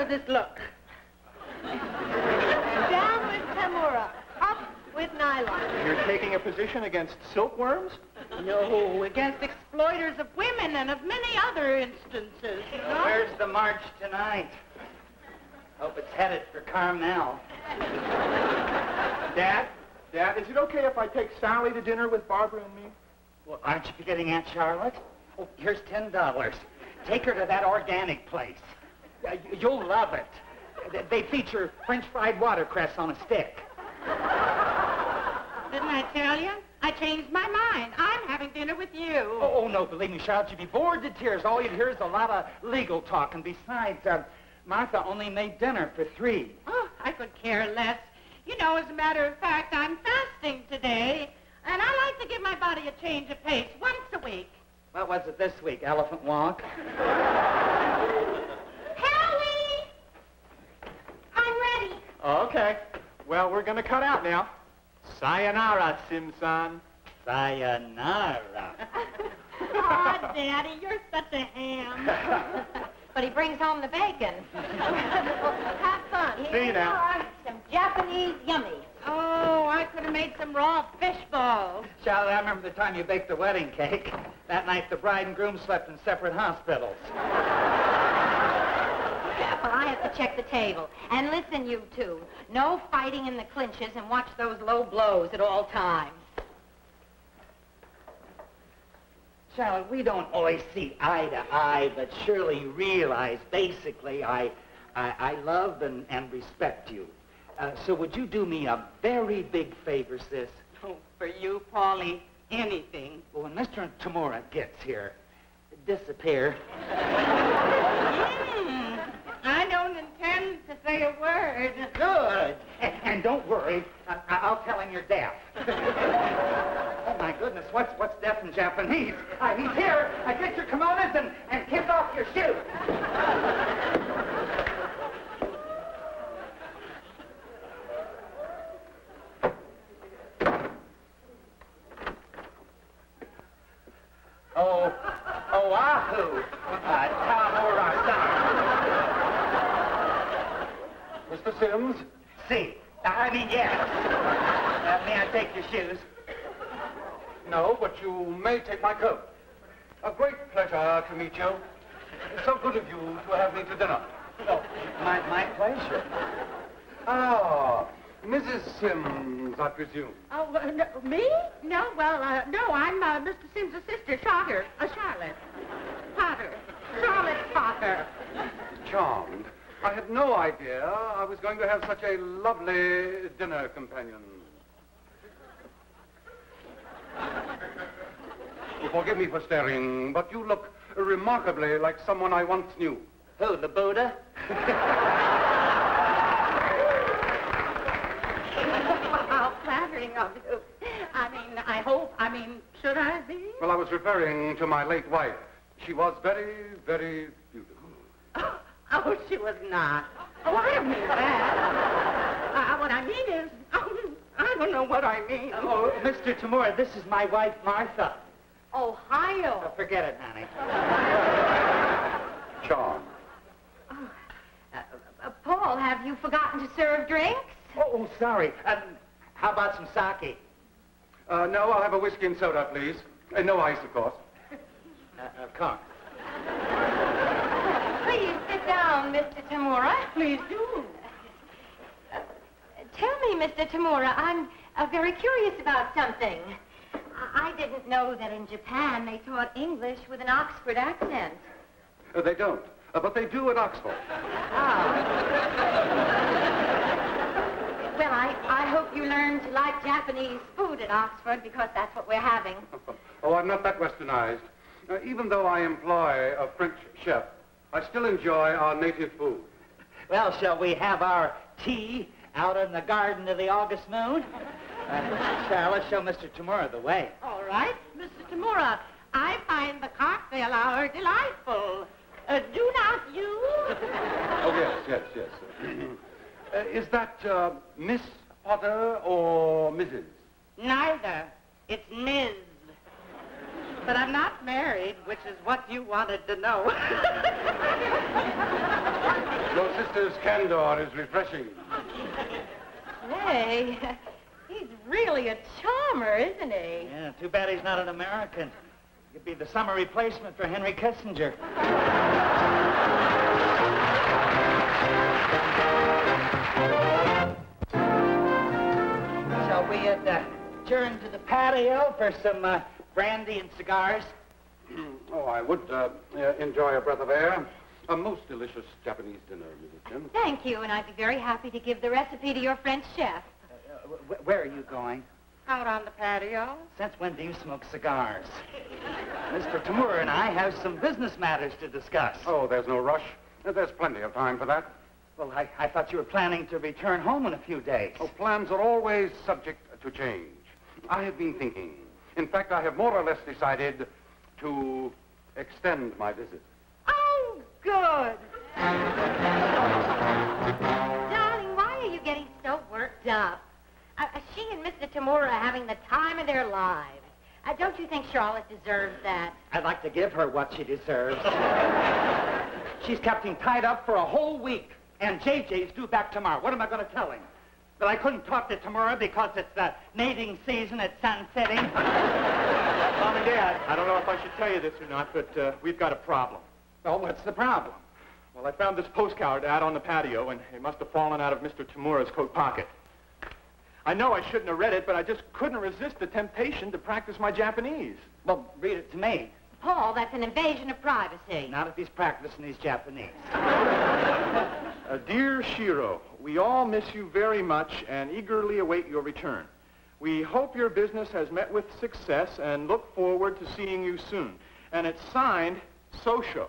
of this look. Down with Tamura. Up with nylon. You're taking a position against silkworms? No, against exploiters of women and of many other instances. You know? Where's the march tonight? Hope it's headed for Carmel. Dad, is it okay if I take Sally to dinner with Barbara and me? Well, aren't you forgetting Aunt Charlotte? Oh, here's $10. Take her to that organic place. You'll love it. They feature French fried watercress on a stick. Didn't I tell you? I changed my mind. I'm having dinner with you. Oh, no, believe me, Charlotte, you'd be bored to tears. All you'd hear is a lot of legal talk. And besides, Martha only made dinner for 3. Oh, I could care less. You know, as a matter of fact, I'm fasting today, and I like to give my body a change of pace once a week. What was it this week? Elephant walk? Howie! I'm ready. Okay. Well, we're going to cut out now. Sayonara, Simpson. Sayonara. Aw, Daddy, you're such a ham. But he brings home the bacon. Have fun. Here See you now. are some Japanese yummies. Oh, I could have made some raw fish balls. Charlotte, I remember the time you baked the wedding cake. That night, the bride and groom slept in separate hospitals. Well, I have to check the table. And listen, you two. No fighting in the clinches and watch those low blows at all times. Charlotte, we don't always see eye to eye, but surely you realize, basically, I love and respect you. So would you do me a very big favor, sis? Oh, for you, Paulie, anything. Well, when Mr. Tamura gets here, disappear. I don't intend to say a word. Good. And don't worry, I'll tell him you're deaf. Oh, my goodness, what's deaf in Japanese? He's here. Get your kimonos and kick off your shoes. Oahu, Tamura-san. Mr. Sims? See, yes. May I take your shoes? No, but you may take my coat. A great pleasure to meet you. It's so good of you to have me to dinner. Oh, my pleasure. Ah, Mrs. Sims, I presume. Oh, no, me? No, well, no, I'm Mr. Sims' sister, Charlotte. Potter. Charlotte Potter. Charmed. I had no idea I was going to have such a lovely dinner companion. Forgive me for staring, but you look remarkably like someone I once knew. Who, the Buddha? How flattering of you. Should I be? Well, I was referring to my late wife. She was very, very beautiful. Oh, she was not. Oh, I don't mean that. What I mean is, I don't know what I mean. Oh, Mr. Tamura, this is my wife, Martha. Ohio. Oh, forget it, honey. Charmed. Paul, have you forgotten to serve drinks? Oh, sorry. How about some sake? No, I'll have a whiskey and soda, please. No ice, of course. Come. Please sit down, Mr. Tamura. Please do. Tell me, Mr. Tamura, I'm very curious about something. I didn't know that in Japan they taught English with an Oxford accent. They don't, but they do at Oxford. Well, I hope you learn to like Japanese food at Oxford, because that's what we're having. Oh, I'm not that westernized. Even though I employ a French chef, I still enjoy our native food. Well, shall we have our tea out in the garden of the August moon? Charlotte, show Mr. Tamura the way. All right, Mr. Tamura, I find the cocktail hour delightful. Do not you? Oh, yes. Is that Miss Potter or Mrs.? Neither. It's Ms. But I'm not married, which is what you wanted to know. Your sister's candor is refreshing. Hey, he's really a charmer, isn't he? Yeah, too bad he's not an American. He'd be the summer replacement for Henry Kissinger. Shall we adjourn to the patio for some brandy and cigars? Oh, I would enjoy a breath of air. A most delicious Japanese dinner, Mrs. Jim. Thank you, and I'd be very happy to give the recipe to your French chef. Where are you going? Out on the patio. Since when do you smoke cigars? Mr. Tamura and I have some business matters to discuss. Oh, there's no rush. There's plenty of time for that. Well, I thought you were planning to return home in a few days. Oh, plans are always subject to change. I have been thinking. In fact, I have more or less decided to extend my visit. Oh, good. Darling, why are you getting so worked up? She and Mr. Tamura are having the time of their lives. Don't you think Charlotte deserves that? I'd like to give her what she deserves. She's kept him tied up for a whole week, and JJ's due back tomorrow. What am I going to tell him? That I couldn't talk to Tamura because it's the mating season at Sun City? Mom and Dad, I don't know if I should tell you this or not, but we've got a problem. Well, what's the problem? Well, I found this postcard out on the patio, and it must have fallen out of Mr. Tamura's coat pocket. I know I shouldn't have read it, but I just couldn't resist the temptation to practice my Japanese. Well, read it to me. Paul, that's an invasion of privacy. Not if he's practicing his Japanese. Dear Shiro, we all miss you very much and eagerly await your return. We hope your business has met with success and look forward to seeing you soon. And it's signed, Sosho.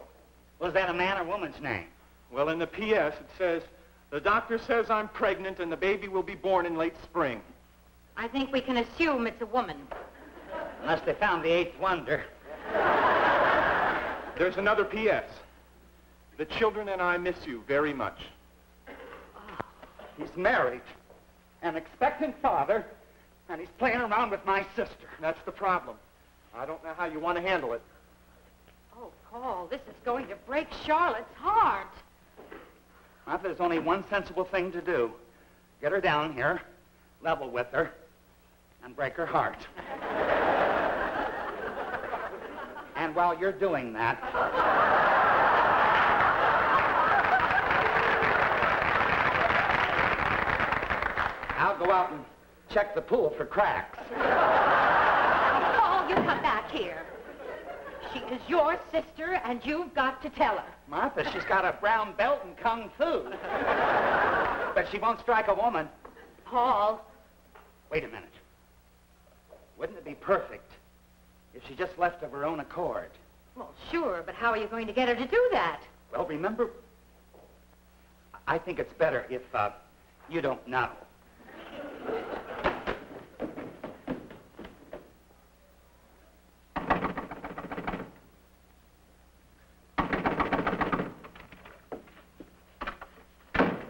Was that a man or woman's name? Well, in the P.S. it says, the doctor says I'm pregnant and the baby will be born in late spring. I think we can assume it's a woman. Unless they found the eighth wonder. There's another P.S. The children and I miss you very much. He's married, an expectant father, and he's playing around with my sister. That's the problem. I don't know how you want to handle it. Oh, Paul, this is going to break Charlotte's heart. Well, there's only one sensible thing to do. Get her down here, level with her, and break her heart. And while you're doing that, I'll go out and check the pool for cracks. Paul, you come back here. She is your sister, and you've got to tell her. Martha, she's got a brown belt in Kung Fu. But she won't strike a woman. Paul. Wait a minute. Wouldn't it be perfect if she just left of her own accord? Well, sure, but how are you going to get her to do that? Well, remember, I think it's better if you don't know.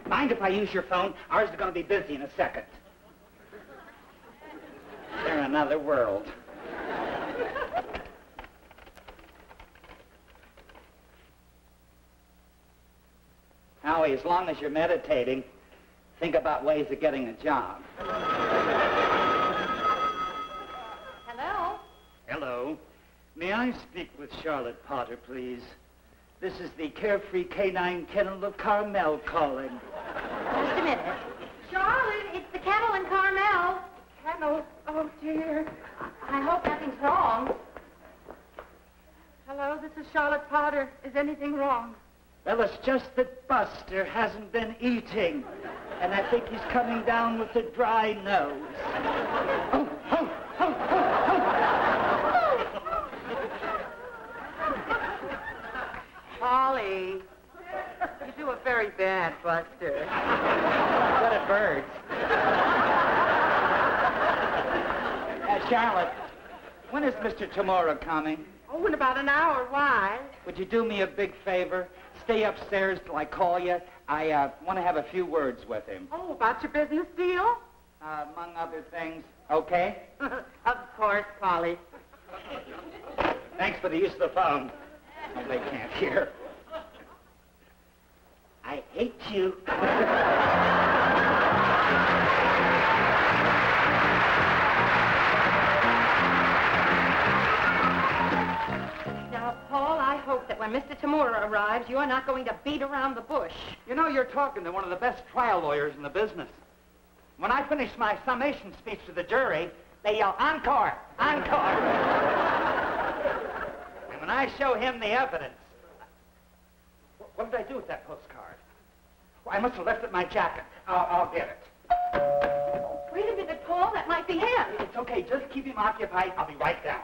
Mind if I use your phone? Ours is going to be busy in a second. They're in another world. Howie, as long as you're meditating, think about ways of getting a job. Hello? Hello. May I speak with Charlotte Potter, please? This is the carefree canine kennel of Carmel calling. Just a minute. Charlotte, it's the kennel and Carmel. Hello. Oh, dear. I hope nothing's wrong. Hello, this is Charlotte Potter. Is anything wrong? Well, it's just that Buster hasn't been eating, and I think he's coming down with a dry nose. Oh, oh, oh, oh, oh. Polly, you do a very bad Buster. Good at birds. Charlotte, when is Mr. Tamura coming? Oh, in about an hour. Why? Would you do me a big favor? Stay upstairs till I call you. I want to have a few words with him. Oh, about your business deal? Among other things. Okay? Of course, Polly. Thanks for the use of the phone. Oh, they can't hear. I hate you. Now, Paul, I hope that when Mr. Tamura arrives, you are not going to beat around the bush. You know, you're talking to one of the best trial lawyers in the business. When I finish my summation speech to the jury, they yell, encore, encore. And when I show him the evidence, what did I do with that postcard? Well, I must have left it in my jacket. I'll get it. Wait a minute, Paul, that might be him. It's okay, just keep him occupied. I'll be right down.